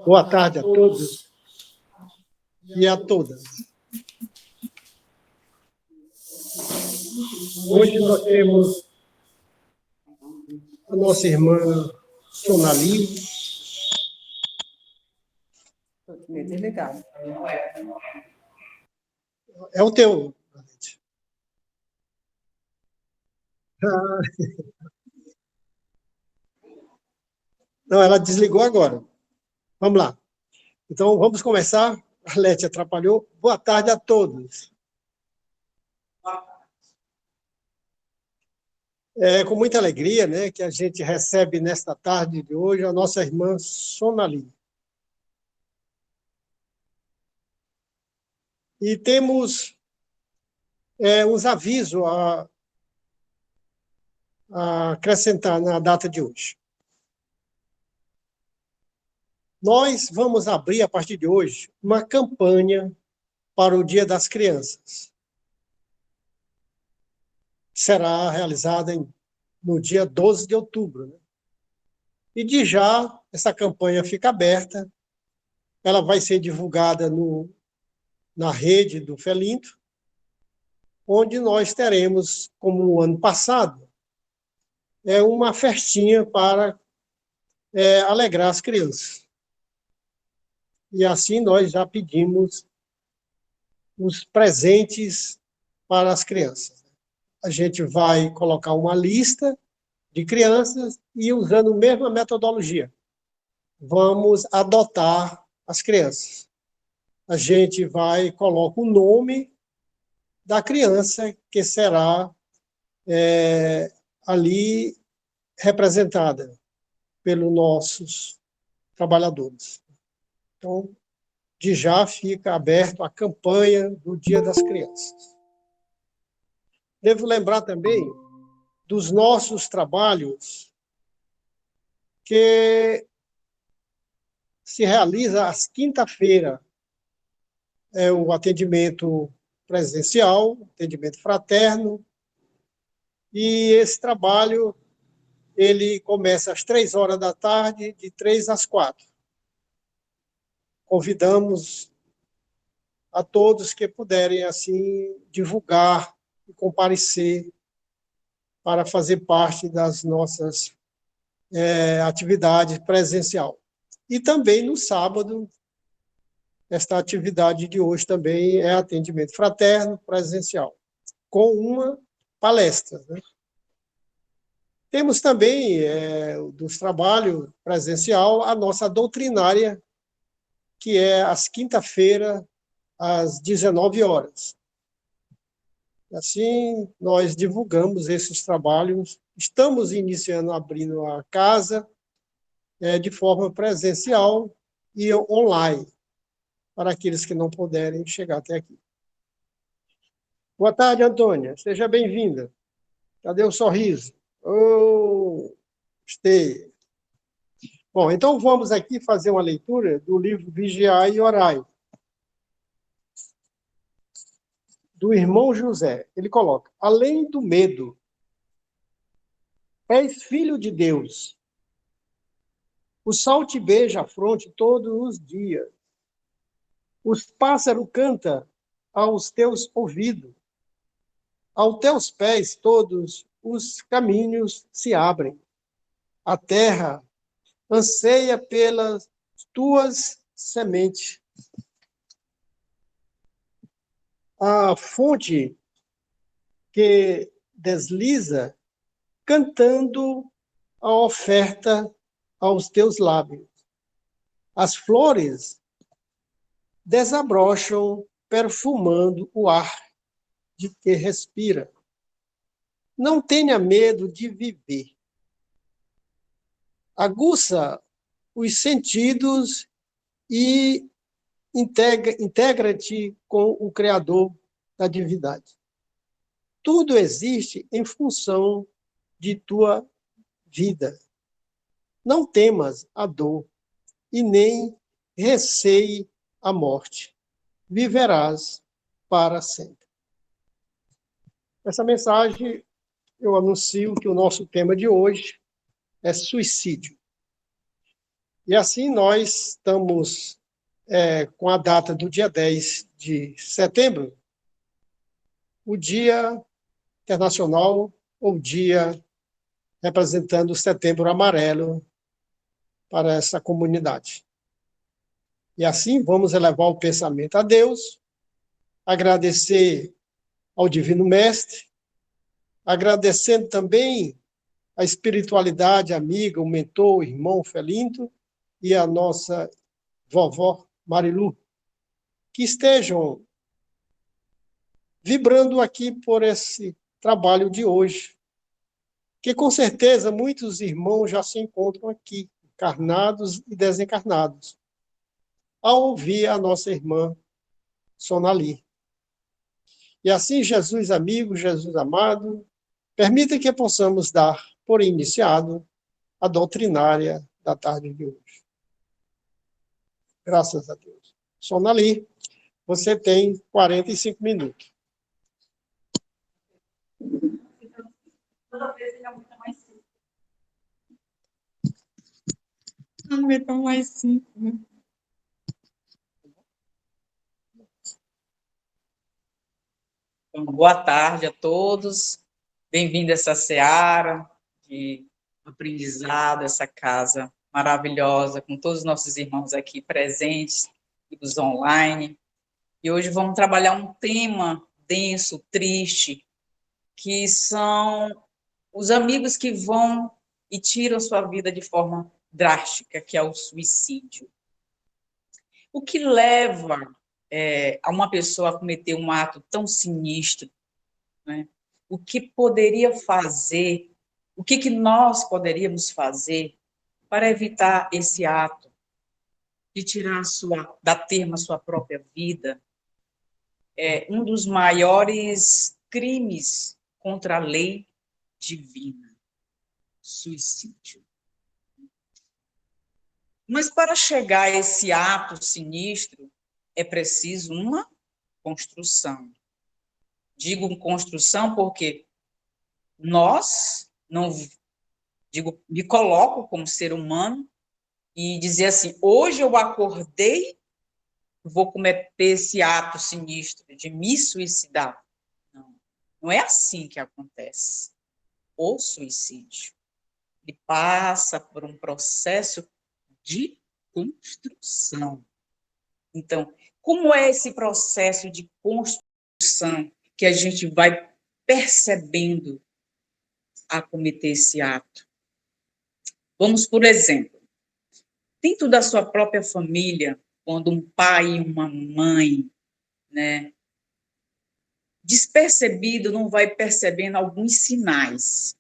Boa tarde a todos e a todas. Hoje nós temos a nossa irmã Sonali. Desligado. É o teu. Não, ela desligou agora. Vamos lá. Então, vamos começar. A Lete atrapalhou. Boa tarde a todos. É com muita alegria, né, que a gente recebe nesta tarde de hoje a nossa irmã Sonali. E temos uns avisos a acrescentar na data de hoje. Nós vamos abrir, a partir de hoje, uma campanha para o Dia das Crianças. Será realizada no dia 12 de outubro. Né? E de já, essa campanha fica aberta, ela vai ser divulgada na rede do Felinto, onde nós teremos, como o ano passado, uma festinha para alegrar as crianças. E assim nós já pedimos os presentes para as crianças. A gente vai colocar uma lista de crianças e, usando a mesma metodologia, vamos adotar as crianças. A gente coloca o nome da criança que será ali representada pelos nossos trabalhadores. Então, de já fica aberto a campanha do Dia das Crianças. Devo lembrar também dos nossos trabalhos que se realiza às quinta-feira, o atendimento presencial, atendimento fraterno, e esse trabalho ele começa às 3 horas da tarde, de 3 às 4. Convidamos a todos que puderem, assim, divulgar e comparecer para fazer parte das nossas atividades presencial. E também no sábado, esta atividade de hoje também é atendimento fraterno presencial, com uma palestra. Né? Temos também, dos trabalhos presencial, a nossa doutrinária, que é às quinta-feira, às 19 horas. Assim, nós divulgamos esses trabalhos. Estamos iniciando, abrindo a casa de forma presencial e online, para aqueles que não puderem chegar até aqui. Boa tarde, Antônia. Seja bem-vinda. Cadê o sorriso? Oh, gostei. Bom, então vamos aqui fazer uma leitura do livro Vigiai e Orai, do irmão José. Ele coloca: além do medo, és filho de Deus. O sol te beija a fronte todos os dias. Os pássaros cantam aos teus ouvidos. Aos teus pés todos os caminhos se abrem. A terra anseia pelas tuas sementes. A fonte que desliza, cantando a oferta aos teus lábios. As flores desabrocham, perfumando o ar de que respira. Não tenha medo de viver. Aguça os sentidos e integra-te com o Criador da divindade. Tudo existe em função de tua vida. Não temas a dor e nem receie a morte. Viverás para sempre. Essa mensagem, eu anuncio que o nosso tema de hoje é suicídio. E assim nós estamos com a data do dia 10 de setembro, o Dia Internacional, ou Dia representando o Setembro Amarelo para essa comunidade. E assim vamos elevar o pensamento a Deus, agradecer ao Divino Mestre, agradecendo também a espiritualidade amiga, o mentor, o irmão Felinto e a nossa vovó Marilu, que estejam vibrando aqui por esse trabalho de hoje, que com certeza muitos irmãos já se encontram aqui, encarnados e desencarnados, ao ouvir a nossa irmã Sonali. E assim, Jesus amigo, Jesus amado, permita que possamos dar por iniciado a doutrinária da tarde de hoje. Graças a Deus. Sonali, você tem 45 minutos. Toda vez ele aumenta mais 5. Aumenta mais 5, né? Então, boa tarde a todos. Bem-vindo a essa seara de aprendizado, essa casa maravilhosa, com todos os nossos irmãos aqui presentes e os online. E hoje vamos trabalhar um tema denso, triste, que são os amigos que vão e tiram sua vida de forma drástica, que é o suicídio. O que leva a uma pessoa a cometer um ato tão sinistro, né? O que poderia fazer, o que nós poderíamos fazer para evitar esse ato de tirar dar termo à sua própria vida? É um dos maiores crimes contra a lei divina, suicídio. Mas para chegar a esse ato sinistro, é preciso uma construção. Digo construção porque nós, não digo, me coloco como ser humano e dizer assim, hoje eu acordei, vou cometer esse ato sinistro de me suicidar. Não, não é assim que acontece. O suicídio, ele passa por um processo de construção. Então, como é esse processo de construção que a gente vai percebendo a cometer esse ato? Vamos, por exemplo, dentro da sua própria família, quando um pai e uma mãe, né, despercebido, não vai percebendo alguns sinais.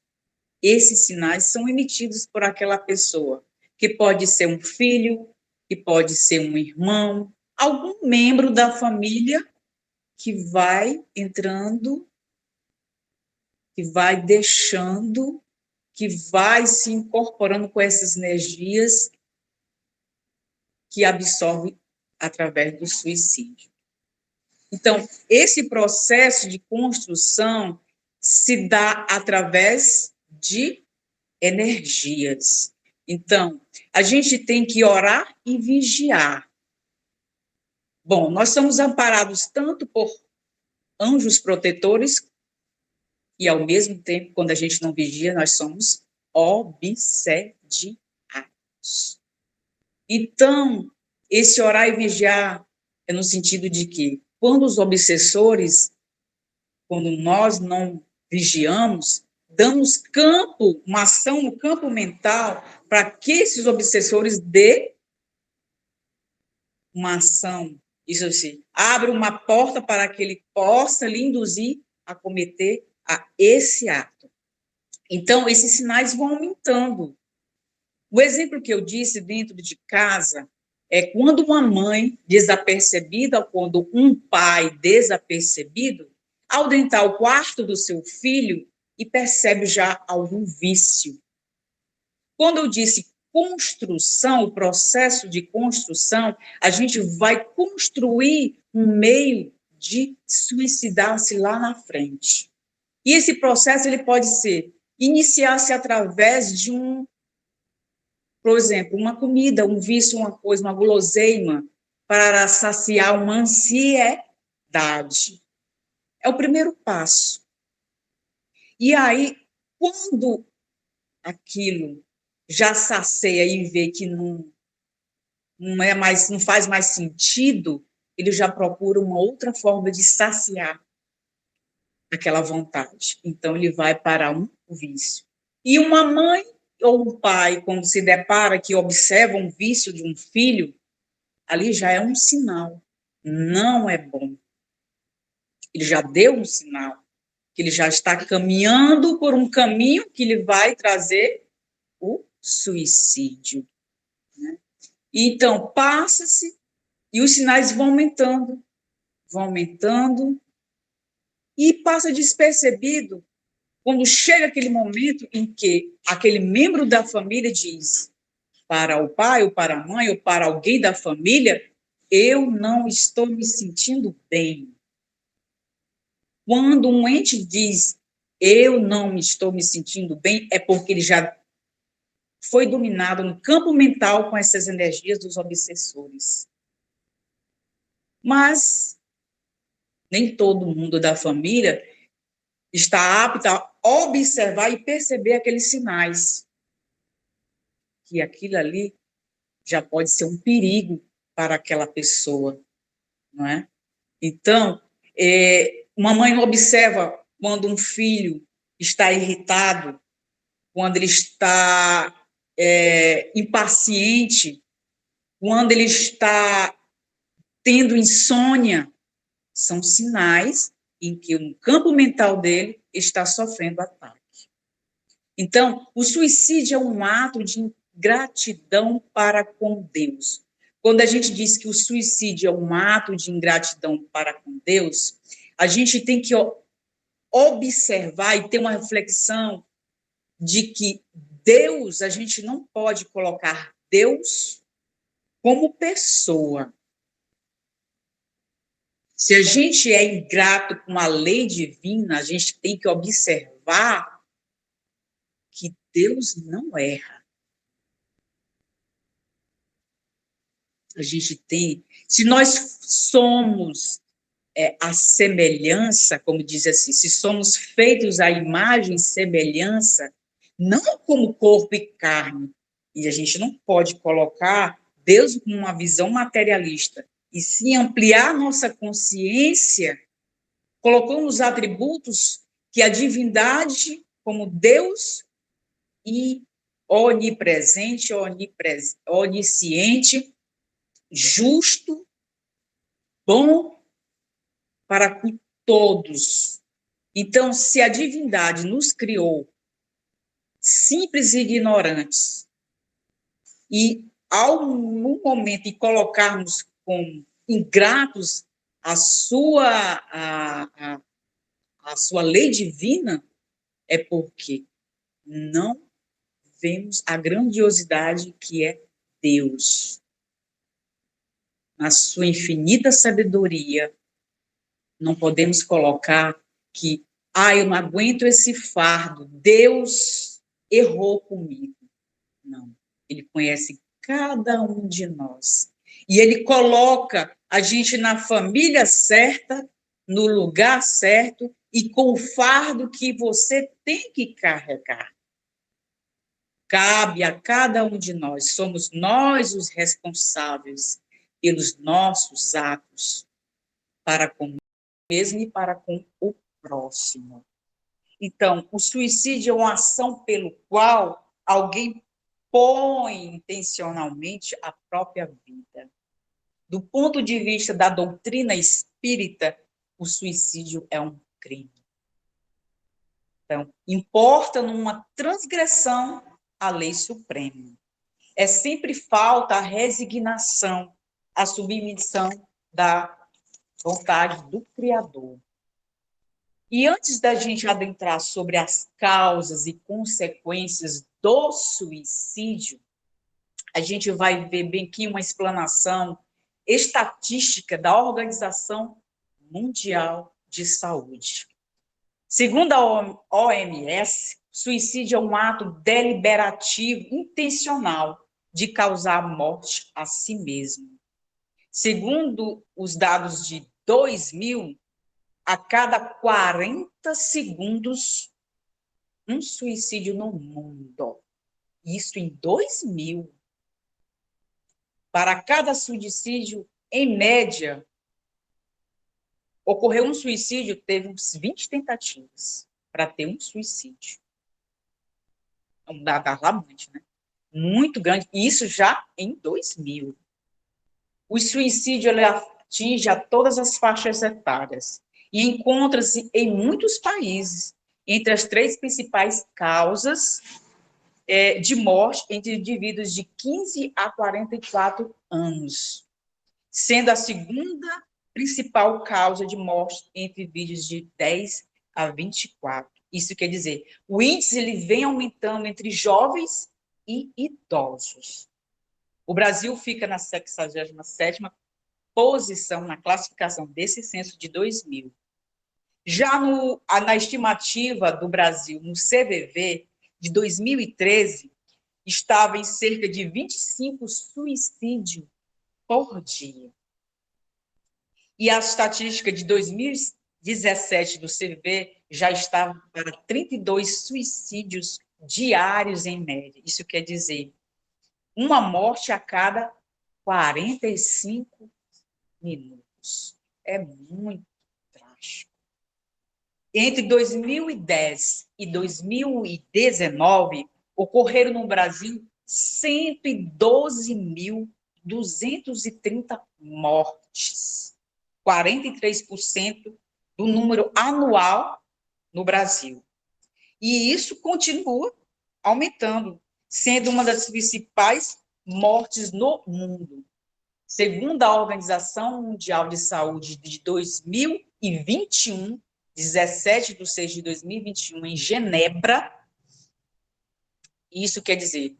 Esses sinais são emitidos por aquela pessoa, que pode ser um filho, que pode ser um irmão, algum membro da família que vai entrando, que vai deixando, que vai se incorporando com essas energias que absorve através do suicídio. Então, esse processo de construção se dá através de energias. Então, a gente tem que orar e vigiar. Bom, nós somos amparados tanto por anjos protetores e, ao mesmo tempo, quando a gente não vigia, nós somos obsediados. Então, esse orar e vigiar é no sentido de que, quando os obsessores, quando nós não vigiamos, damos campo, uma ação no campo mental, para que esses obsessores dê uma ação, isso assim, abre uma porta para que ele possa lhe induzir a cometer esse ato. Então, esses sinais vão aumentando. O exemplo que eu disse dentro de casa é quando uma mãe desapercebida, ou quando um pai desapercebido, ao adentrar o quarto do seu filho e percebe já algum vício. Quando eu disse construção, o processo de construção, a gente vai construir um meio de suicidar-se lá na frente. E esse processo ele pode iniciar-se através de por exemplo, uma comida, um vício, uma coisa, uma guloseima, para saciar uma ansiedade. É o primeiro passo. E aí, quando aquilo já sacia e vê que não faz mais sentido, ele já procura uma outra forma de saciar aquela vontade. Então, ele vai para um vício. E uma mãe ou um pai, quando se depara que observa um vício de um filho, ali já é um sinal. Não é bom. Ele já deu um sinal, que ele já está caminhando por um caminho que lhe vai trazer o suicídio. Né? Então, passa-se e os sinais vão aumentando, e passa despercebido quando chega aquele momento em que aquele membro da família diz para o pai, ou para a mãe, ou para alguém da família, eu não estou me sentindo bem. Quando um ente diz, eu não estou me sentindo bem, é porque ele já foi dominado no campo mental com essas energias dos obsessores. Mas nem todo mundo da família está apto a observar e perceber aqueles sinais. Que aquilo ali já pode ser um perigo para aquela pessoa, não é? Então, uma mãe observa quando um filho está irritado, quando ele está impaciente, quando ele está tendo insônia, são sinais em que no campo mental dele está sofrendo ataque. Então, o suicídio é um ato de ingratidão para com Deus. Quando a gente diz que o suicídio é um ato de ingratidão para com Deus, a gente tem que observar e ter uma reflexão de que Deus, a gente não pode colocar Deus como pessoa. Se a gente é ingrato com a lei divina, a gente tem que observar que Deus não erra. A gente tem, se nós somos a semelhança, como diz assim, se somos feitos à imagem e semelhança, não como corpo e carne, e a gente não pode colocar Deus com uma visão materialista, e sim ampliar nossa consciência, colocando os atributos que a divindade, como Deus e onipresente, onisciente, justo, bom para com todos. Então, se a divindade nos criou simples e ignorantes, e no momento de colocarmos como ingratos a sua lei divina, é porque não vemos a grandiosidade que é Deus. Na sua infinita sabedoria, não podemos colocar que, eu não aguento esse fardo, Deus errou comigo. Não, ele conhece cada um de nós. E ele coloca a gente na família certa, no lugar certo e com o fardo que você tem que carregar. Cabe a cada um de nós, somos nós os responsáveis pelos nossos atos para com o mesmo e para com o próximo. Então, o suicídio é uma ação pelo qual alguém põe intencionalmente a própria vida. Do ponto de vista da doutrina espírita, o suicídio é um crime. Então, importa numa transgressão à lei suprema. É sempre falta a resignação, a submissão da vontade do Criador. E antes da gente adentrar sobre as causas e consequências do suicídio, a gente vai ver bem aqui uma explanação estatística da Organização Mundial de Saúde. Segundo a OMS, suicídio é um ato deliberativo, intencional, de causar a morte a si mesmo. Segundo os dados de 2000, a cada 40 segundos, um suicídio no mundo. Isso em 2000. Para cada suicídio, em média, ocorreu um suicídio, teve uns 20 tentativas para ter um suicídio. É um dado alarmante, né? Muito grande, e isso já em 2000. O suicídio ele atinge a todas as faixas etárias e encontra-se em muitos países entre as 3 principais causas de morte entre indivíduos de 15 a 44 anos, sendo a segunda principal causa de morte entre indivíduos de 10 a 24. Isso quer dizer, o índice ele vem aumentando entre jovens e idosos. O Brasil fica na 67ª posição na classificação desse censo de 2000. Já na estimativa do Brasil, no CVV, de 2013, estava em cerca de 25 suicídios por dia. E a estatística de 2017 do CVV já estava para 32 suicídios diários em média. Isso quer dizer, uma morte a cada 45 minutos. É muito trágico. Entre 2010 e 2019, ocorreram no Brasil 112.230 mortes, 43% do número anual no Brasil. E isso continua aumentando, sendo uma das principais mortes no mundo. Segundo a Organização Mundial de Saúde de 2021, 17/6/2021, em Genebra, isso quer dizer,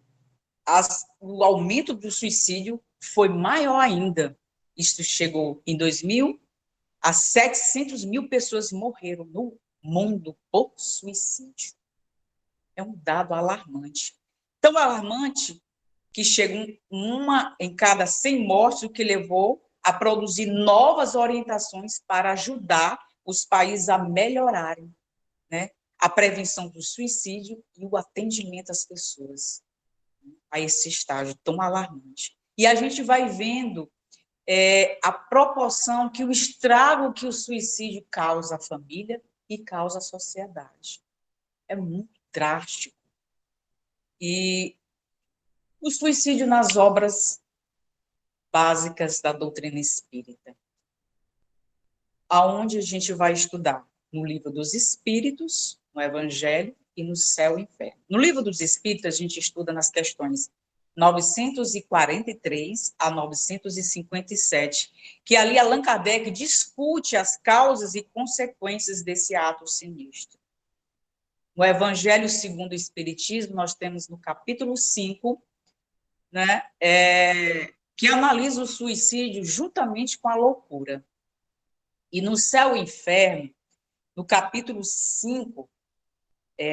o aumento do suicídio foi maior ainda. Isso chegou em 2000, a 700 mil pessoas morreram no mundo por suicídio. É um dado alarmante. Tão alarmante que chega uma em cada 100 mortes, o que levou a produzir novas orientações para ajudar os países a melhorarem, né, a prevenção do suicídio e o atendimento às pessoas a esse estágio tão alarmante. E a gente vai vendo a proporção que o estrago que o suicídio causa à família e causa à sociedade. É muito drástico. E o suicídio nas obras básicas da doutrina espírita, aonde a gente vai estudar no Livro dos Espíritos, no Evangelho e no Céu e Inferno. No Livro dos Espíritos, a gente estuda nas questões 943 a 957, que ali Allan Kardec discute as causas e consequências desse ato sinistro. No Evangelho segundo o Espiritismo, nós temos no capítulo 5, né, que analisa o suicídio juntamente com a loucura. E no Céu e Inferno, no capítulo 5,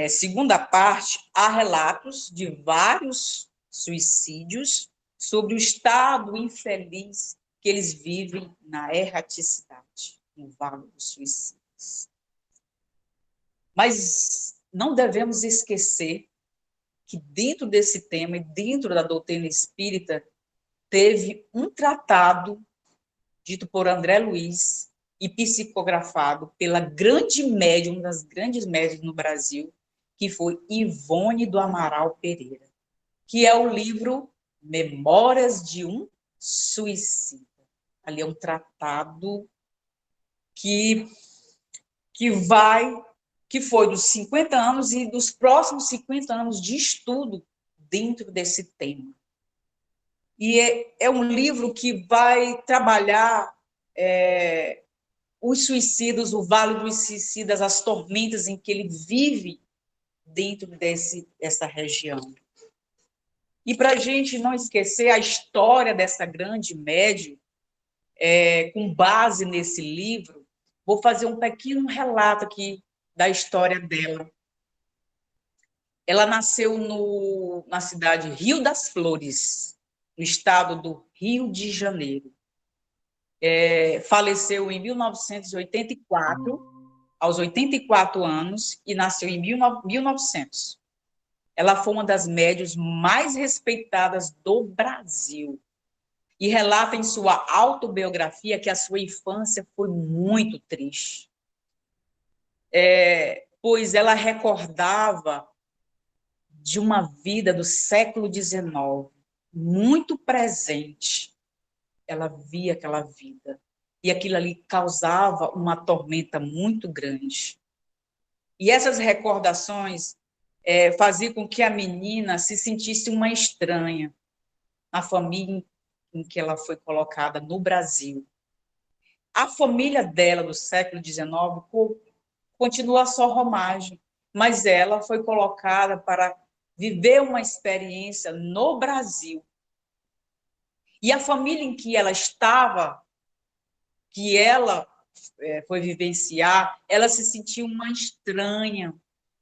segunda parte, há relatos de vários suicídios sobre o estado infeliz que eles vivem na erraticidade, no vale dos suicídios. Mas não devemos esquecer que dentro desse tema e dentro da doutrina espírita teve um tratado dito por André Luiz e psicografado pela grande médium, uma das grandes médiums no Brasil, que foi Ivone do Amaral Pereira, que é o livro Memórias de um Suicida. Ali é um tratado que foi dos 50 anos e dos próximos 50 anos de estudo dentro desse tema. E é um livro que vai trabalhar os suicidas, o Vale dos Suicidas, as tormentas em que ele vive dentro dessa região. E para a gente não esquecer a história dessa grande médium, com base nesse livro, vou fazer um pequeno relato aqui da história dela. Ela nasceu na cidade Rio das Flores, no estado do Rio de Janeiro. Faleceu em 1984, aos 84 anos, e nasceu em 1900. Ela foi uma das médiuns mais respeitadas do Brasil. E relata em sua autobiografia que a sua infância foi muito triste. Pois ela recordava de uma vida do século XIX, muito presente. Ela via aquela vida. E aquilo ali causava uma tormenta muito grande. E essas recordações faziam com que a menina se sentisse uma estranha na família em que ela foi colocada no Brasil. A família dela, do século XIX, continua só romagem, mas ela foi colocada para viver uma experiência no Brasil. E a família em que ela estava, que ela foi vivenciar, ela se sentiu uma estranha,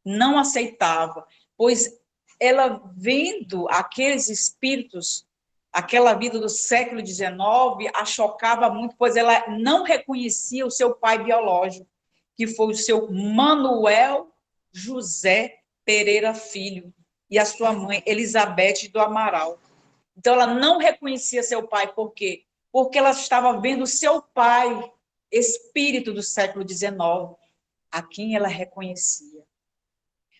não aceitava, pois ela vendo aqueles espíritos, aquela vida do século XIX, a chocava muito, pois ela não reconhecia o seu pai biológico, que foi o seu Manuel José Pereira Filho, e a sua mãe, Elizabeth do Amaral. Então, ela não reconhecia seu pai, por quê? Porque ela estava vendo seu pai, espírito do século XIX, a quem ela reconhecia.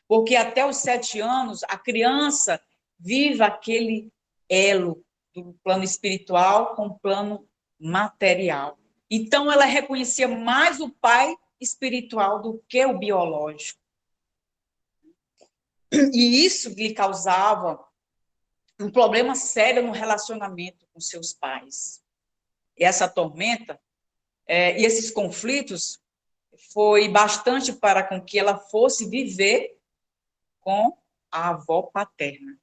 Porque até os 7 anos, a criança vive aquele elo do plano espiritual com o plano material. Então, ela reconhecia mais o pai espiritual do que o biológico. E isso lhe causava um problema sério no relacionamento com seus pais. E essa tormenta e esses conflitos foi bastante para com que ela fosse viver com a avó paterna.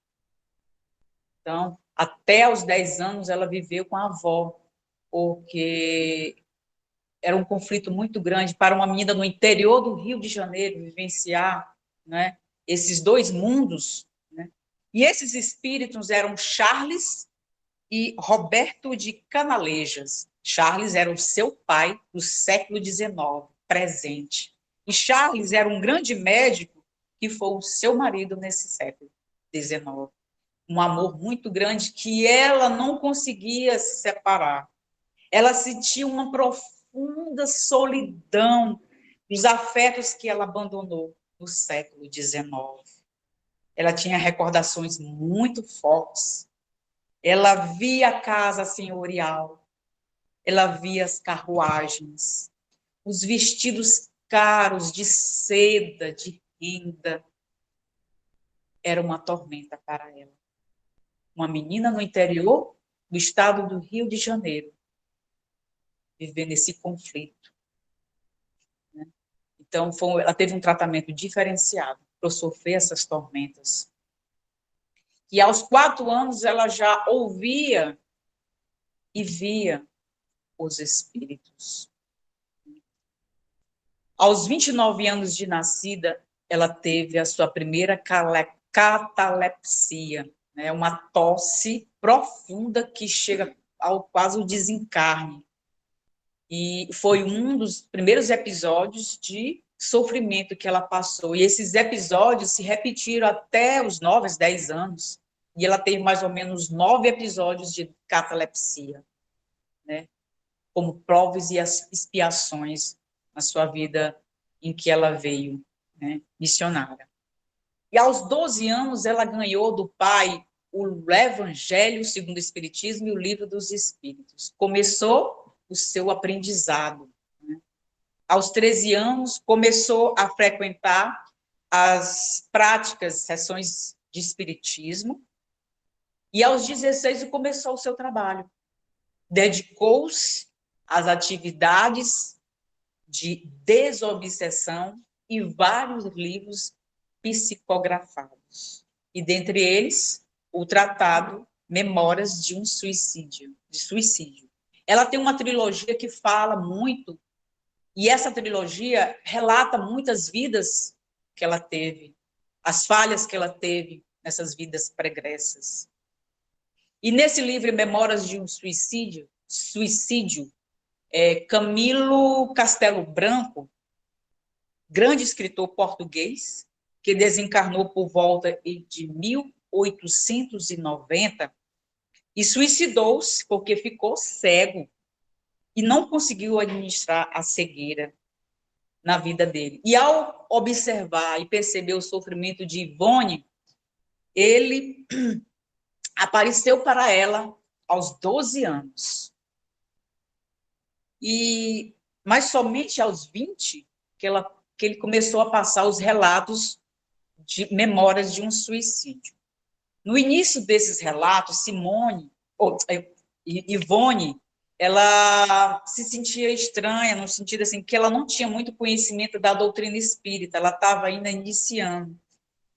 Então, até os 10 anos, ela viveu com a avó, porque era um conflito muito grande para uma menina no interior do Rio de Janeiro vivenciar, né, esses dois mundos. Né? E esses espíritos eram Charles e Roberto de Canalejas. Charles era o seu pai do século XIX, presente. E Charles era um grande médico que foi o seu marido nesse século XIX. Um amor muito grande que ela não conseguia se separar. Ela sentia uma profunda solidão dos afetos que ela abandonou no século XIX. Ela tinha recordações muito fortes. Ela via a casa senhorial, ela via as carruagens, os vestidos caros de seda, de renda. Era uma tormenta para ela. Uma menina no interior do estado do Rio de Janeiro, vivendo esse conflito. Né? Então, ela teve um tratamento diferenciado para sofrer essas tormentas. E aos 4 anos, ela já ouvia e via os espíritos. Aos 29 anos de nascida, ela teve a sua primeira catalepsia, né? Uma tosse profunda que chega ao quase o desencarne. E foi um dos primeiros episódios de sofrimento que ela passou. E esses episódios se repetiram até os 9, 10 anos. E ela teve mais ou menos 9 episódios de catalepsia, né? Como provas e expiações na sua vida em que ela veio, né, missionária. E aos 12 anos, ela ganhou do pai o Evangelho segundo o Espiritismo e o Livro dos Espíritos. Começou o seu aprendizado. Né? Aos 13 anos, começou a frequentar as práticas, sessões de espiritismo, e aos 16 começou o seu trabalho. Dedicou-se às atividades de desobsessão e vários livros psicografados. E dentre eles, o tratado Memórias de um Suicídio, de Suicídio. Ela tem uma trilogia que fala muito, e essa trilogia relata muitas vidas que ela teve as falhas que ela teve nessas vidas pregressas. E nesse livro, Memórias de um Suicídio, Camilo Castelo Branco, grande escritor português, que desencarnou por volta de 1890 e suicidou-se porque ficou cego e não conseguiu administrar a cegueira na vida dele. E ao observar e perceber o sofrimento de Ivone, ele apareceu para ela aos 12 anos. Mas somente aos 20 que ele começou a passar os relatos de memórias de um suicídio. No início desses relatos, Ivone, ela se sentia estranha, no sentido assim, que ela não tinha muito conhecimento da doutrina espírita, ela estava ainda iniciando.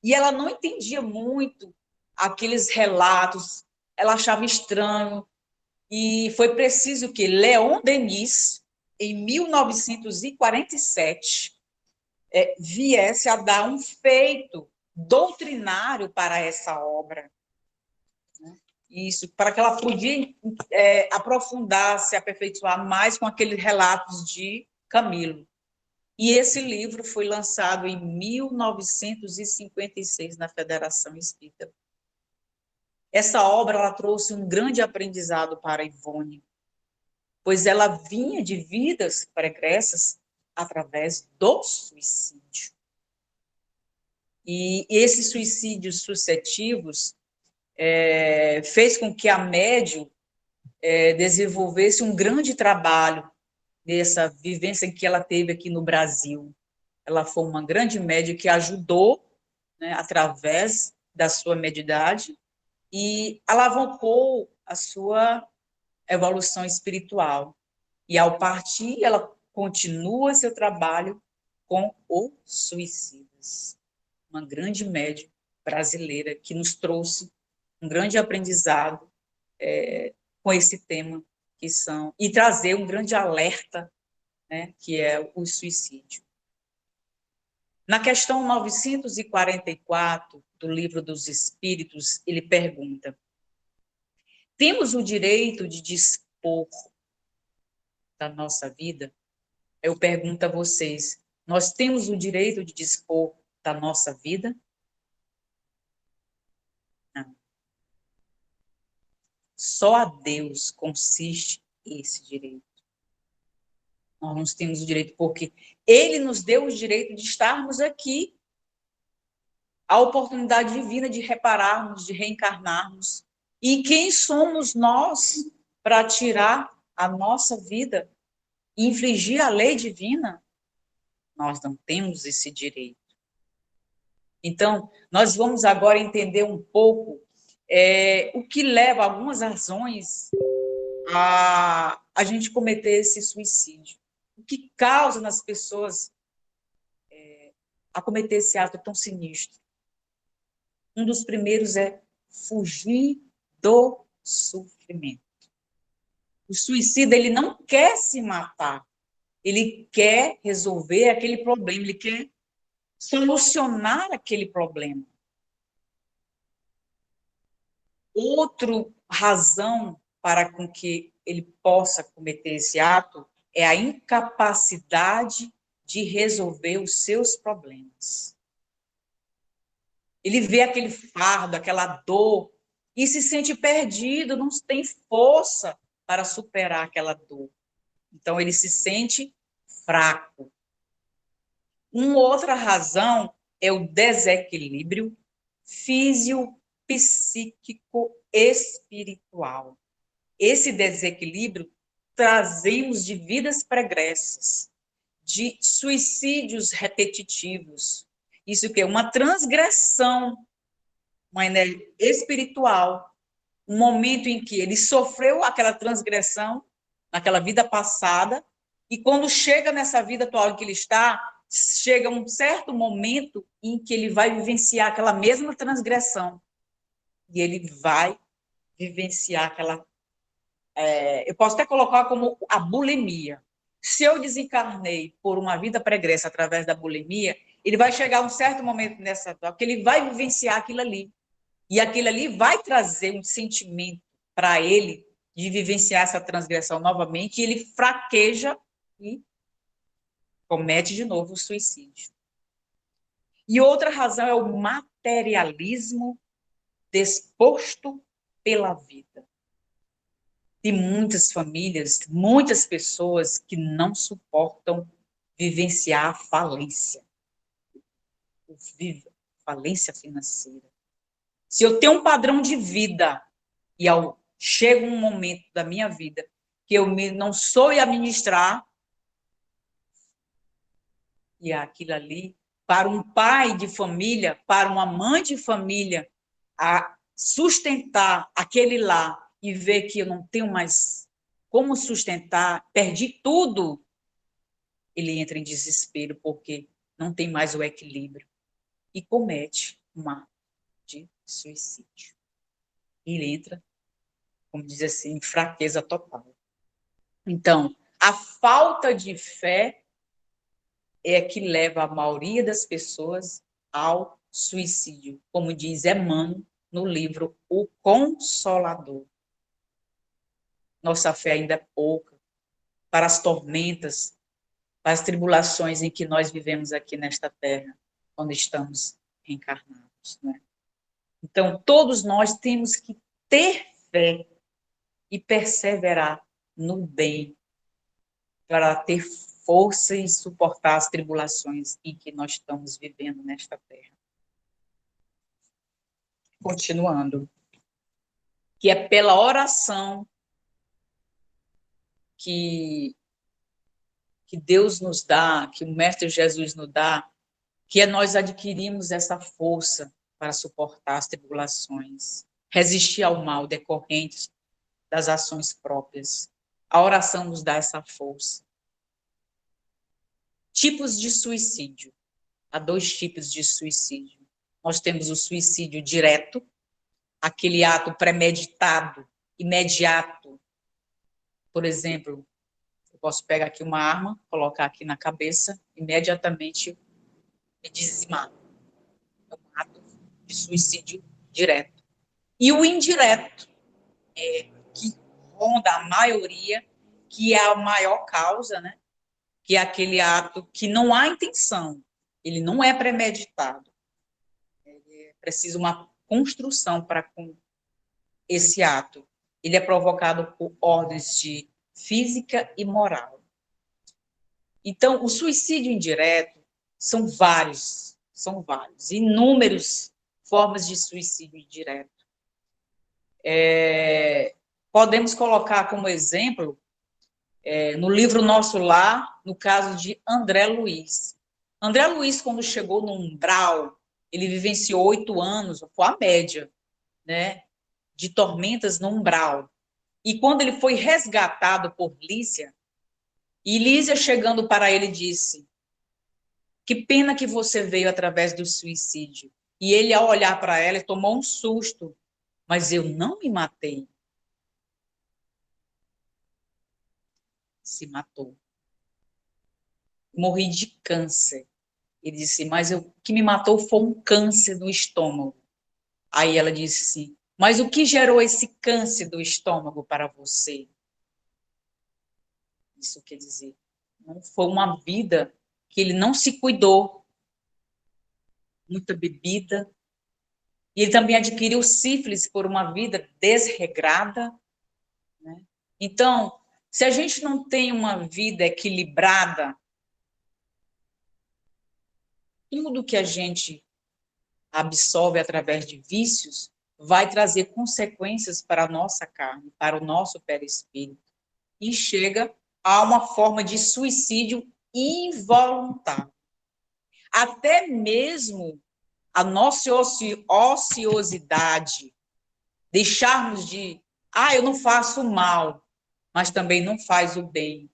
E ela não entendia muito aqueles relatos, ela achava estranho, e foi preciso que Leon Denis, em 1947, viesse a dar um feito doutrinário para essa obra. Isso, para que ela pudesse aprofundar, se aperfeiçoar mais com aqueles relatos de Camilo. E esse livro foi lançado em 1956 na Federação Espírita. Essa obra ela trouxe um grande aprendizado para Ivone, pois ela vinha de vidas pregressas através do suicídio. E esses suicídios sucessivos fez com que a médium desenvolvesse um grande trabalho nessa vivência que ela teve aqui no Brasil. Ela foi uma grande médium que ajudou, né, através da sua mediunidade, e alavancou a sua evolução espiritual. E, ao partir, ela continua seu trabalho com os suicidas. Uma grande médium brasileira que nos trouxe um grande aprendizado com esse tema, e trazer um grande alerta, né, que é o suicídio. Na questão 944 do Livro dos Espíritos, ele pergunta: temos o direito de dispor da nossa vida? Eu pergunto a vocês, nós temos o direito de dispor da nossa vida? Não. Só a Deus consiste esse direito. Nós não temos o direito, porque Ele nos deu o direito de estarmos aqui, a oportunidade divina de repararmos, de reencarnarmos. E quem somos nós para tirar a nossa vida e infligir a lei divina? Nós não temos esse direito. Então, nós vamos agora entender um pouco o que leva, algumas razões, a gente cometer esse suicídio. O que causa nas pessoas a cometer esse ato tão sinistro? Um dos primeiros é fugir do sofrimento. O suicida, ele não quer se matar, ele quer resolver aquele problema, ele quer solucionar aquele problema. Outra razão para com que ele possa cometer esse ato é a incapacidade de resolver os seus problemas. Ele vê aquele fardo, aquela dor, e se sente perdido, não tem força para superar aquela dor. Então, ele se sente fraco. Uma outra razão é o desequilíbrio físico-psíquico-espiritual. Esse desequilíbrio trazemos de vidas pregressas, de suicídios repetitivos. Isso que é uma transgressão, uma energia espiritual, um momento em que ele sofreu aquela transgressão naquela vida passada, e quando chega nessa vida atual em que ele está, chega um certo momento em que ele vai vivenciar aquela mesma transgressão, e ele vai vivenciar aquela... eu posso até colocar como a bulimia. Se eu desencarnei por uma vida pregressa através da bulimia, Ele vai chegar um certo momento nessa dor que ele vai vivenciar aquilo ali. E aquilo ali vai trazer um sentimento para ele de vivenciar essa transgressão novamente, e ele fraqueja e comete de novo o suicídio. E outra razão é o materialismo disposto pela vida. Tem muitas famílias, muitas pessoas que não suportam vivenciar a falência. Falência financeira. Se eu tenho um padrão de vida e chega um momento da minha vida que eu não sou administrar, e aquilo ali, para um pai de família, para uma mãe de família, a sustentar aquele lá e ver que eu não tenho mais como sustentar, perdi tudo, ele entra em desespero porque não tem mais o equilíbrio e comete um ato de suicídio. Ele entra, como diz assim, em fraqueza total. Então, a falta de fé é que leva a maioria das pessoas ao suicídio, como diz Emmanuel no livro O Consolador. Nossa fé ainda é pouca para as tormentas, para as tribulações em que nós vivemos aqui nesta terra, quando estamos reencarnados, né? Então, todos nós temos que ter fé e perseverar no bem, para ter força e suportar as tribulações em que nós estamos vivendo nesta terra. Continuando, que é pela oração que Deus nos dá, que o Mestre Jesus nos dá, que nós adquirimos essa força para suportar as tribulações, resistir ao mal decorrente das ações próprias. A oração nos dá essa força. Tipos de suicídio. Há 2 tipos de suicídio. Nós temos o suicídio direto, aquele ato premeditado, imediato. Por exemplo, eu posso pegar aqui uma arma, colocar aqui na cabeça, imediatamente me dizimar. É um ato de suicídio direto. E o indireto, que ronda a maioria, que é a maior causa, né? Que é aquele ato que não há intenção, ele não é premeditado. É preciso uma construção para com esse ato. Ele é provocado por ordens de física e moral. Então, o suicídio indireto são vários, inúmeras formas de suicídio indireto. Podemos colocar como exemplo, no livro Nosso Lar, no caso de André Luiz. André Luiz, quando chegou no umbral, ele vivenciou 8 anos, foi a média, né, de tormentas no umbral. E quando ele foi resgatado por Lísia, e Lísia, chegando para ele, disse: que pena que você veio através do suicídio. E ele, ao olhar para ela, tomou um susto. Mas eu não me matei. Se matou. Morri de câncer. Ele disse: mas o que me matou foi um câncer no estômago. Aí ela disse assim: mas o que gerou esse câncer do estômago para você? Isso quer dizer, não foi uma vida que ele não se cuidou. Muita bebida. E ele também adquiriu sífilis por uma vida desregrada, né? Então, se a gente não tem uma vida equilibrada, tudo que a gente absorve através de vícios vai trazer consequências para a nossa carne, para o nosso perispírito. E chega a uma forma de suicídio involuntário. Até mesmo a nossa ociosidade, deixarmos de, eu não faço mal, mas também não faz o bem.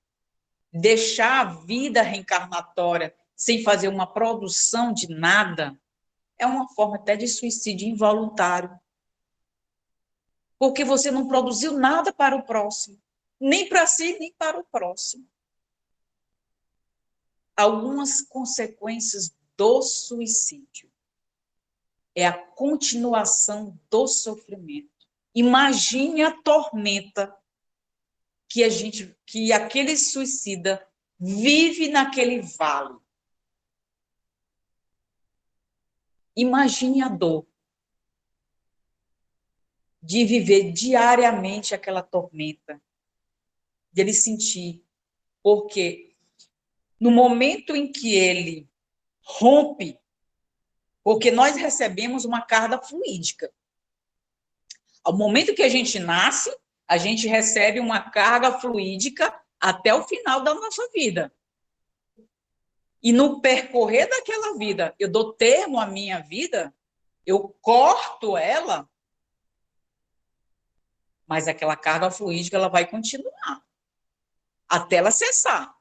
Deixar a vida reencarnatória sem fazer uma produção de nada é uma forma até de suicídio involuntário. Porque você não produziu nada para o próximo, nem para si, nem para o próximo. Algumas consequências do suicídio. É a continuação do sofrimento. Imagine a tormenta que aquele suicida vive naquele vale. Imagine a dor de viver diariamente aquela tormenta, de ele sentir, porque no momento em que ele rompe, porque nós recebemos uma carga fluídica. Ao momento que a gente nasce, a gente recebe uma carga fluídica até o final da nossa vida. E no percorrer daquela vida, eu dou termo à minha vida, eu corto ela, mas aquela carga fluídica ela vai continuar até ela cessar.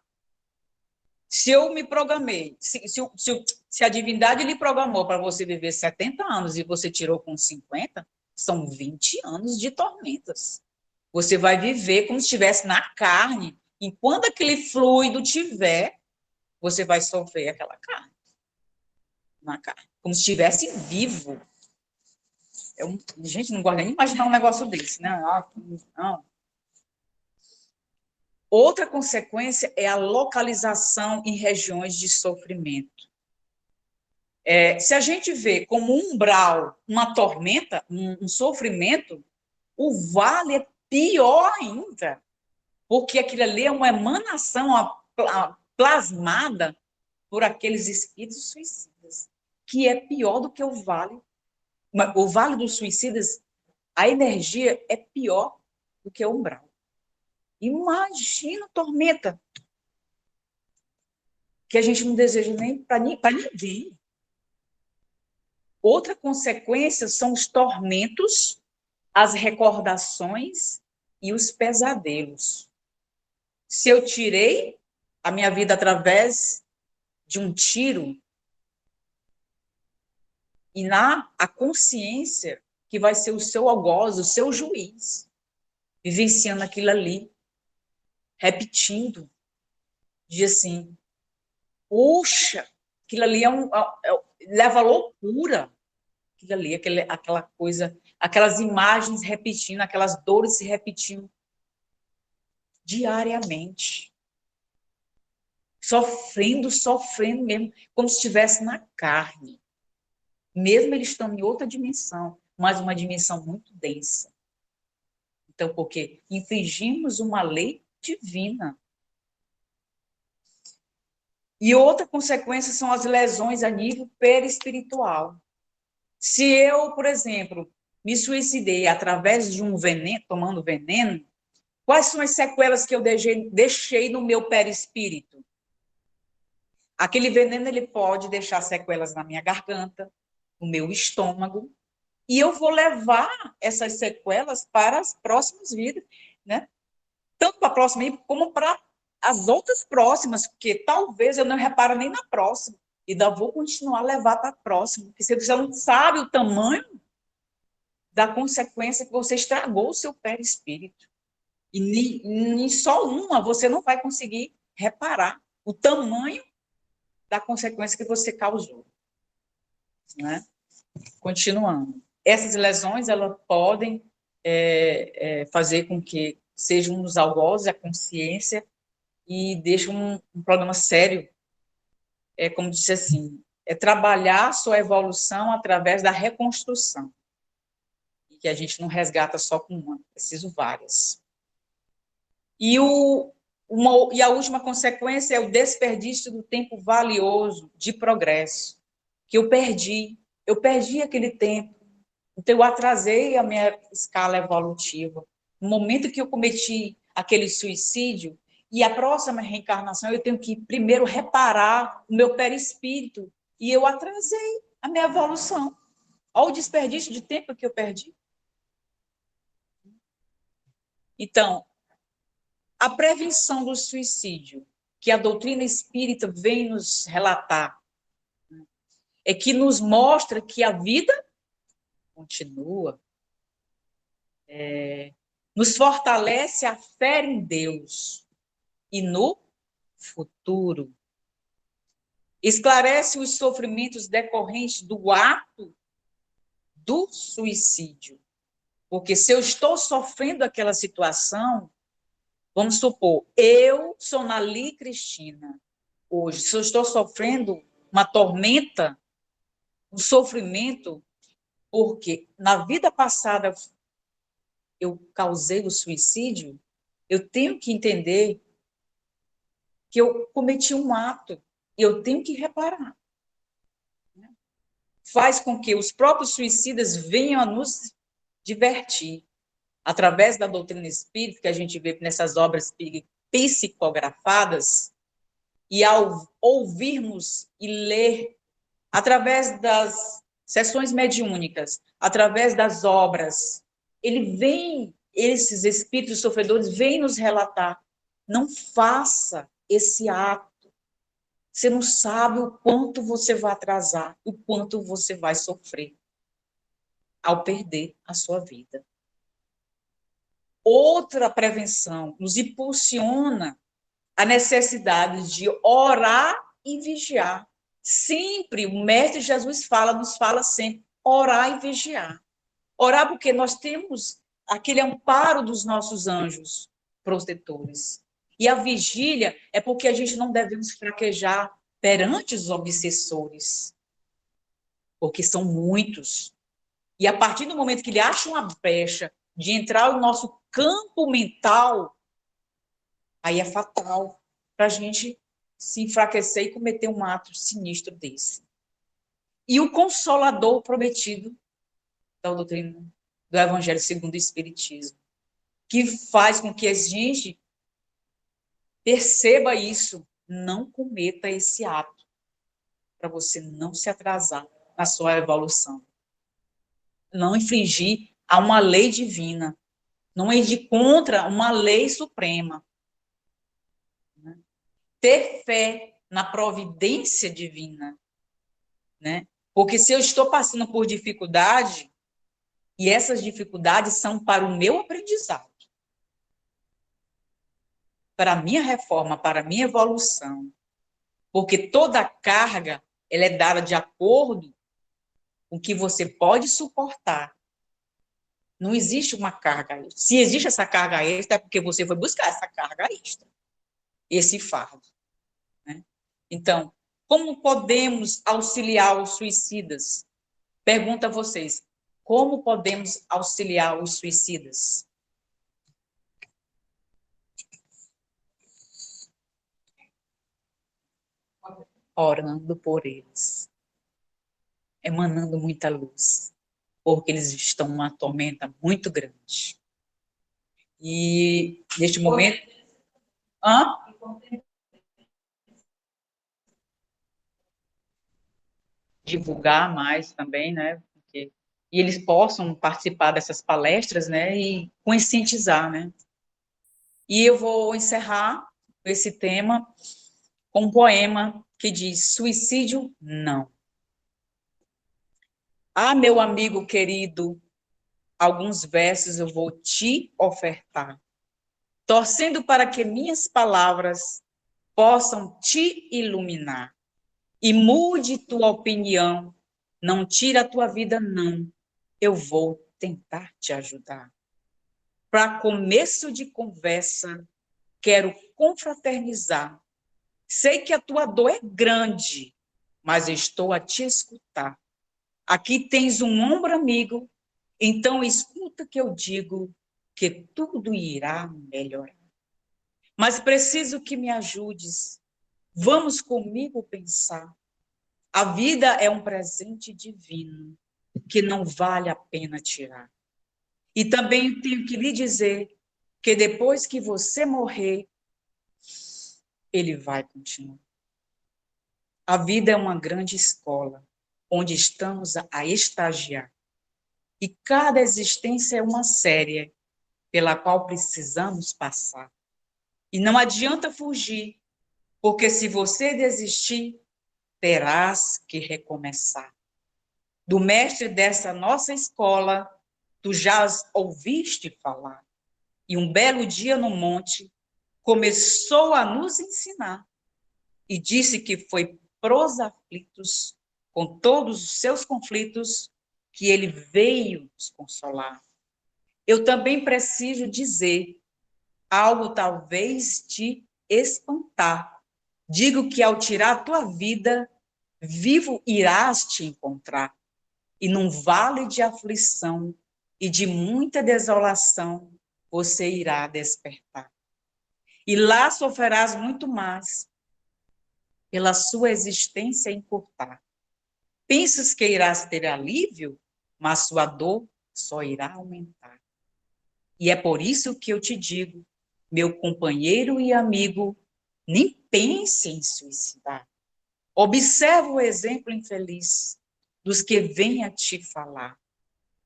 Se eu me programei, se a divindade lhe programou para você viver 70 anos e você tirou com 50, são 20 anos de tormentas. Você vai viver como se estivesse na carne. Enquanto aquele fluido tiver, você vai sofrer aquela carne. Na carne. Como se estivesse vivo. Gente, não gosto nem de imaginar um negócio desse, né? Não. Outra consequência é a localização em regiões de sofrimento. Se a gente vê como um umbral, uma tormenta, um sofrimento, o vale é pior ainda, porque aquilo ali é uma emanação plasmada por aqueles espíritos suicidas, que é pior do que o vale. O vale dos suicidas, a energia é pior do que o umbral. Imagina a tormenta, que a gente não deseja nem para ninguém. Outra consequência são os tormentos, as recordações e os pesadelos. Se eu tirei a minha vida através de um tiro, e a consciência que vai ser o seu algoz, o seu juiz, vivenciando aquilo ali, repetindo, de assim, puxa, aquilo ali leva à loucura, aquilo ali, aquela coisa, aquelas imagens repetindo, aquelas dores se repetindo diariamente. Sofrendo mesmo, como se estivesse na carne. Mesmo eles estão em outra dimensão, mas uma dimensão muito densa. Então, porque infringimos uma lei divina. E outra consequência são as lesões a nível perispiritual. Se eu, por exemplo, me suicidei através de um veneno, tomando veneno, quais são as sequelas que eu deixei no meu perispírito? Aquele veneno ele pode deixar sequelas na minha garganta, no meu estômago, e eu vou levar essas sequelas para as próximas vidas, né? Tanto para a próxima vida, como para as outras próximas, porque talvez eu não repare nem na próxima, e ainda vou continuar a levar para a próxima, porque você não sabe o tamanho da consequência que você estragou o seu perispírito. E em só uma você não vai conseguir reparar o tamanho da consequência que você causou. Né? Continuando. Essas lesões, elas podem fazer com que sejam nos algozes a consciência e deixam um problema sério, como disse assim, trabalhar sua evolução através da reconstrução. E que a gente não resgata só com uma, preciso várias. E a última consequência é o desperdício do tempo valioso de progresso, que eu perdi aquele tempo. Então, eu atrasei a minha escala evolutiva. No momento que eu cometi aquele suicídio, e a próxima reencarnação, eu tenho que primeiro reparar o meu perispírito, e eu atrasei a minha evolução. Olha o desperdício de tempo que eu perdi. Então, a prevenção do suicídio, que a doutrina espírita vem nos relatar, é que nos mostra que a vida continua, nos fortalece a fé em Deus e no futuro. esclarece os sofrimentos decorrentes do ato do suicídio. Porque se eu estou sofrendo aquela situação, vamos supor, eu sou Nali Cristina, hoje, se eu estou sofrendo uma tormenta, um sofrimento, porque na vida passada eu causei o suicídio, eu tenho que entender que eu cometi um ato e eu tenho que reparar. Faz com que os próprios suicidas venham a nos divertir. Através da doutrina espírita, que a gente vê nessas obras psicografadas, e ao ouvirmos e ler, através das sessões mediúnicas, através das obras, esses espíritos sofredores vêm nos relatar, não faça esse ato. Você não sabe o quanto você vai atrasar, o quanto você vai sofrer ao perder a sua vida. Outra prevenção nos impulsiona a necessidade de orar e vigiar. Sempre, o Mestre Jesus nos fala sempre, orar e vigiar. Orar porque nós temos aquele amparo dos nossos anjos protetores. E a vigília é porque a gente não devemos fraquejar perante os obsessores, porque são muitos. E a partir do momento que ele acha uma brecha de entrar no nosso campo mental, aí é fatal para a gente se enfraquecer e cometer um ato sinistro desse. E o Consolador prometido da doutrina do Evangelho segundo o Espiritismo, que faz com que a gente perceba isso, não cometa esse ato, para você não se atrasar na sua evolução. Não infringir a uma lei divina, não ir de contra uma lei suprema. Ter fé na providência divina, né? Porque se eu estou passando por dificuldade, e essas dificuldades são para o meu aprendizado, para a minha reforma, para a minha evolução, porque toda carga, ela é dada de acordo com o que você pode suportar. Não existe uma carga extra. Se existe essa carga extra, é porque você foi buscar essa carga extra, esse fardo. Né? Então, como podemos auxiliar os suicidas? Pergunto a vocês, como podemos auxiliar os suicidas? Orando por eles, emanando muita luz, porque eles estão numa tormenta muito grande. E, neste momento... divulgar mais também, né? E eles possam participar dessas palestras, né? E conscientizar, né? E eu vou encerrar esse tema com um poema que diz: suicídio, não. Ah, meu amigo querido, alguns versos eu vou te ofertar, torcendo para que minhas palavras possam te iluminar. E mude tua opinião, não tira a tua vida, não. Eu vou tentar te ajudar. Para começo de conversa, quero confraternizar. Sei que a tua dor é grande, mas estou a te escutar. Aqui tens um ombro amigo, então escuta que eu digo que tudo irá melhorar. Mas preciso que me ajudes. Vamos comigo pensar. A vida é um presente divino que não vale a pena tirar. E também tenho que lhe dizer que depois que você morrer, ele vai continuar. A vida é uma grande escola, onde estamos a estagiar. E cada existência é uma série pela qual precisamos passar. E não adianta fugir, porque se você desistir, terás que recomeçar. Do mestre dessa nossa escola, tu já ouviste falar. E um belo dia no monte, começou a nos ensinar. E disse que foi pros aflitos, com todos os seus conflitos, que ele veio nos consolar. Eu também preciso dizer algo talvez te espantar. Digo que ao tirar a tua vida, vivo irás te encontrar, e num vale de aflição e de muita desolação, você irá despertar. E lá sofrerás muito mais, pela sua existência encurtar. Pensas que irás ter alívio, mas sua dor só irá aumentar. E é por isso que eu te digo, meu companheiro e amigo, nem pense em suicidar. Observa o exemplo infeliz dos que vêm a te falar.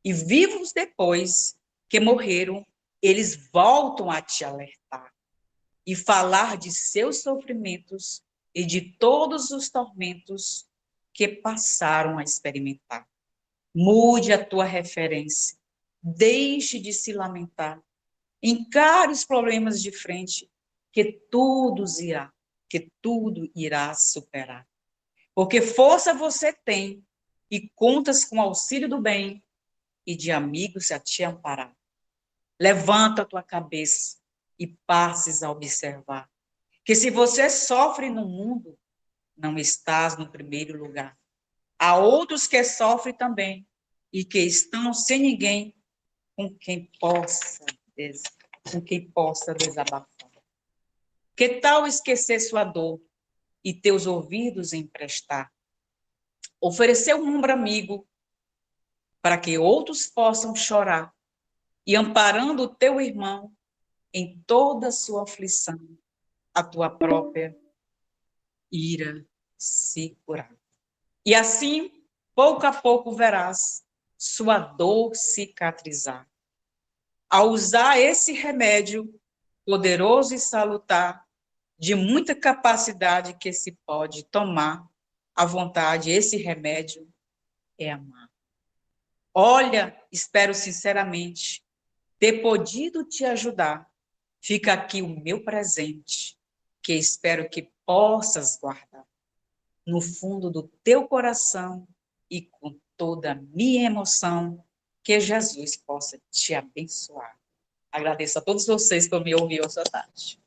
E vivos depois que morreram, eles voltam a te alertar e falar de seus sofrimentos e de todos os tormentos que passaram a experimentar. Mude a tua referência, deixe de se lamentar, encare os problemas de frente, que tudo irá superar. Porque força você tem e contas com o auxílio do bem e de amigos a te amparar. Levanta a tua cabeça e passes a observar que se você sofre no mundo, não estás no primeiro lugar. Há outros que sofrem também e que estão sem ninguém com quem possa desabafar. Que tal esquecer sua dor e teus ouvidos emprestar? Oferecer um ombro amigo para que outros possam chorar e amparando o teu irmão em toda a sua aflição, a tua própria ira se curar. E assim, pouco a pouco verás sua dor cicatrizar. Ao usar esse remédio poderoso e salutar, de muita capacidade que se pode tomar, à vontade, esse remédio é amar. Olha, espero sinceramente ter podido te ajudar. Fica aqui o meu presente, que espero que possas guardar no fundo do teu coração e com toda a minha emoção, que Jesus possa te abençoar. Agradeço a todos vocês por me ouvir essa tarde.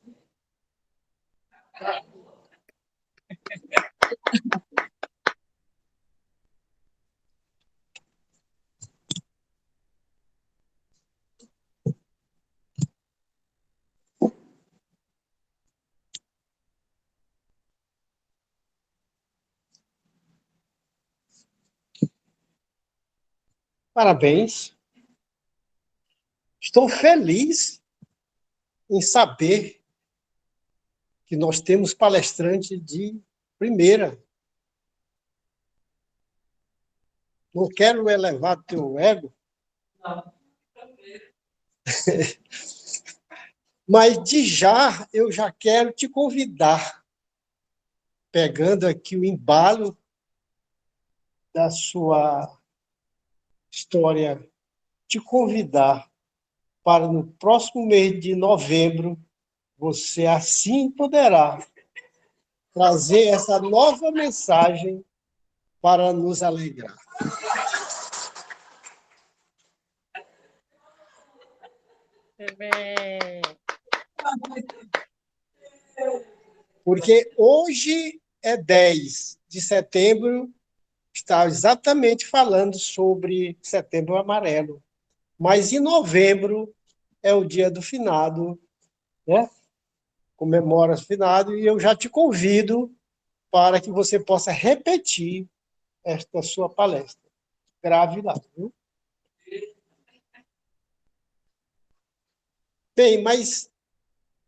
Parabéns. Estou feliz em saber que nós temos palestrante de primeira. Não quero elevar teu ego, mas de já eu já quero te convidar, pegando aqui o embalo da sua história, te convidar para no próximo mês de novembro, você assim poderá trazer essa nova mensagem para nos alegrar. Porque hoje é 10 de setembro, está exatamente falando sobre Setembro Amarelo. Mas em novembro é o dia do finado, né? Comemora o finado, e eu já te convido para que você possa repetir esta sua palestra. Grave lá, viu? Bem, mas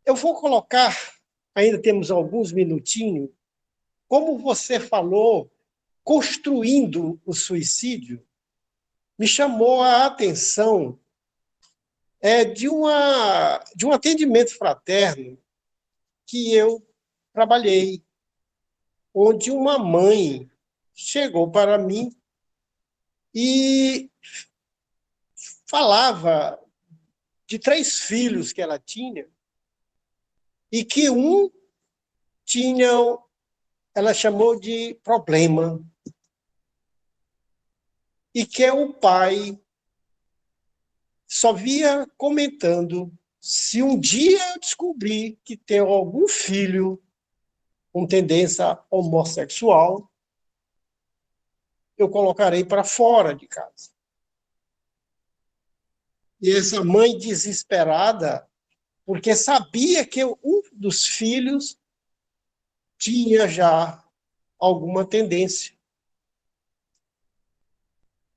eu vou colocar, ainda temos alguns minutinhos, como você falou, construindo o suicídio, me chamou a atenção de um atendimento fraterno que eu trabalhei, onde uma mãe chegou para mim e falava de 3 filhos que ela tinha, e que um tinha ela chamou de problema. E que o pai só via comentando: se um dia eu descobrir que tenho algum filho com tendência homossexual, eu colocarei para fora de casa. E essa mãe desesperada, porque sabia que um dos filhos tinha já alguma tendência.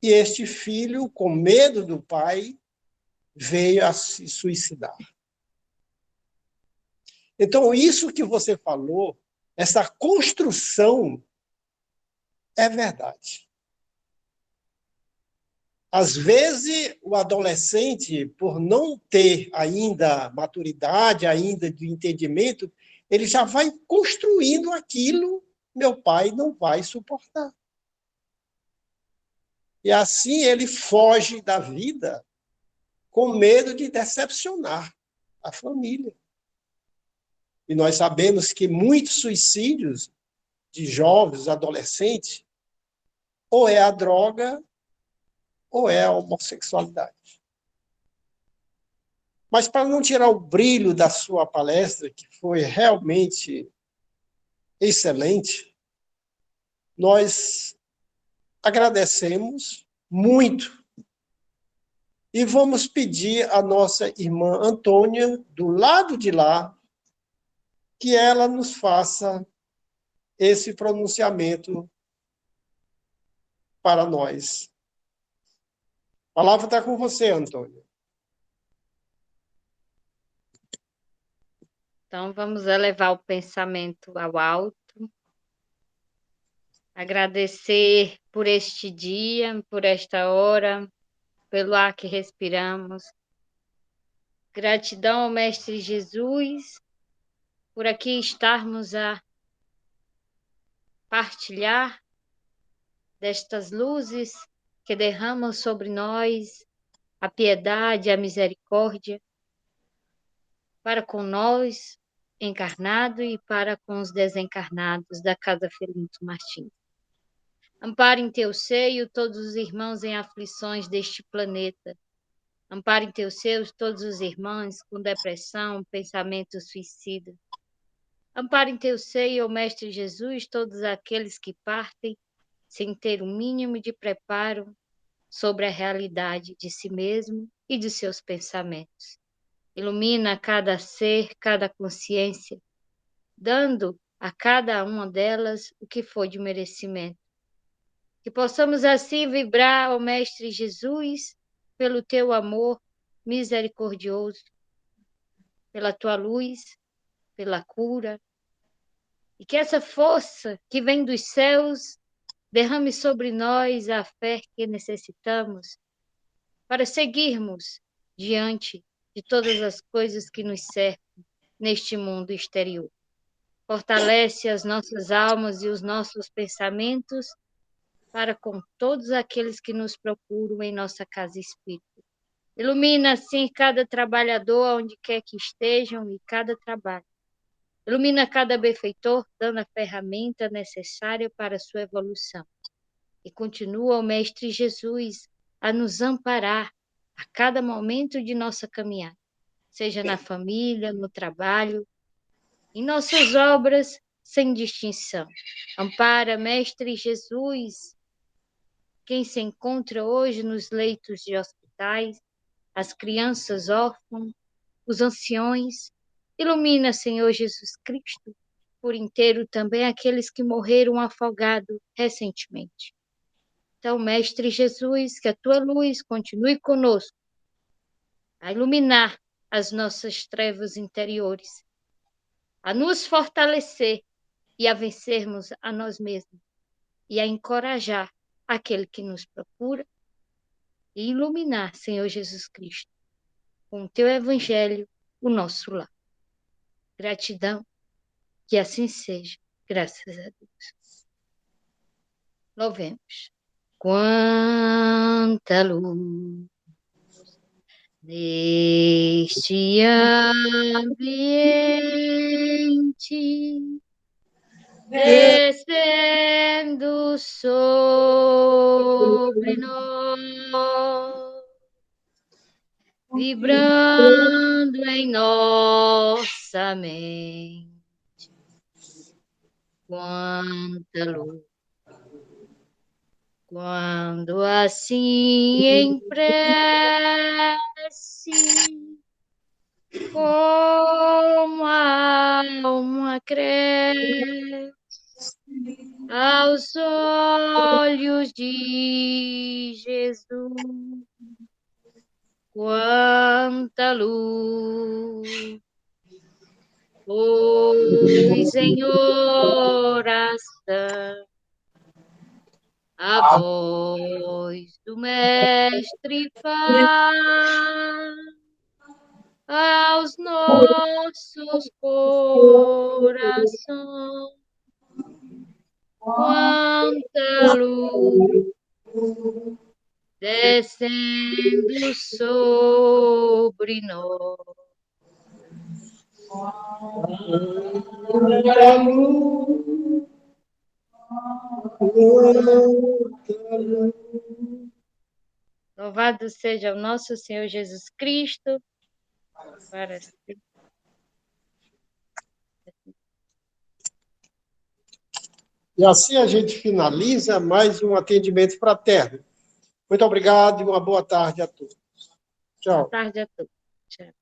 E este filho, com medo do pai, veio a se suicidar. Então, isso que você falou, essa construção, é verdade. Às vezes, o adolescente, por não ter ainda maturidade, ainda de entendimento, ele já vai construindo aquilo, meu pai não vai suportar. E assim ele foge da vida com medo de decepcionar a família. E nós sabemos que muitos suicídios de jovens, adolescentes, ou é a droga ou é a homossexualidade. Mas para não tirar o brilho da sua palestra, que foi realmente excelente, nós agradecemos muito e vamos pedir à nossa irmã Antônia, do lado de lá, que ela nos faça esse pronunciamento para nós. A palavra está com você, Antônia. Então, vamos elevar o pensamento ao alto, agradecer por este dia, por esta hora, pelo ar que respiramos. Gratidão ao Mestre Jesus, por aqui estarmos a partilhar destas luzes que derramam sobre nós a piedade, a misericórdia, para com nós, encarnado, e para com os desencarnados da Casa Felinto Martins. Ampare em teu seio todos os irmãos em aflições deste planeta. Ampare em teu seio todos os irmãos com depressão, pensamento suicida. Ampare em teu seio, ó Mestre Jesus, todos aqueles que partem sem ter o mínimo de preparo sobre a realidade de si mesmo e de seus pensamentos. Ilumina cada ser, cada consciência, dando a cada uma delas o que for de merecimento. Que possamos assim vibrar, ó Mestre Jesus, pelo teu amor misericordioso, pela tua luz, pela cura, e que essa força que vem dos céus derrame sobre nós a fé que necessitamos para seguirmos diante de todas as coisas que nos cercam neste mundo exterior. Fortalece as nossas almas e os nossos pensamentos para com todos aqueles que nos procuram em nossa casa espírita. Ilumina, assim, cada trabalhador, onde quer que estejam, e cada trabalho. Ilumina cada benfeitor, dando a ferramenta necessária para a sua evolução. E continua o Mestre Jesus a nos amparar a cada momento de nossa caminhada, seja na família, no trabalho, em nossas obras, sem distinção. Ampara, Mestre Jesus, quem se encontra hoje nos leitos de hospitais, as crianças órfãs, os anciões. Ilumina, Senhor Jesus Cristo, por inteiro também aqueles que morreram afogados recentemente. Então, Mestre Jesus, que a tua luz continue conosco, a iluminar as nossas trevas interiores, a nos fortalecer e a vencermos a nós mesmos, e a encorajar aquele que nos procura, e iluminar, Senhor Jesus Cristo, com o teu evangelho, o nosso lar. Gratidão, que assim seja, graças a Deus. Louvemos. Quanta luz neste ambiente, descendo sobre nós, vibrando em nossa mente. Quanta luz, quando assim em prece, como a alma cresce aos olhos de Jesus, quanta luz, pois em oração a voz do Mestre faz aos nossos corações, quanta luz descendo sobre nós. Louvado seja o nosso Senhor Jesus Cristo, para sempre. E assim a gente finaliza mais um atendimento fraterno. Muito obrigado e uma boa tarde a todos. Tchau. Boa tarde a todos. Tchau.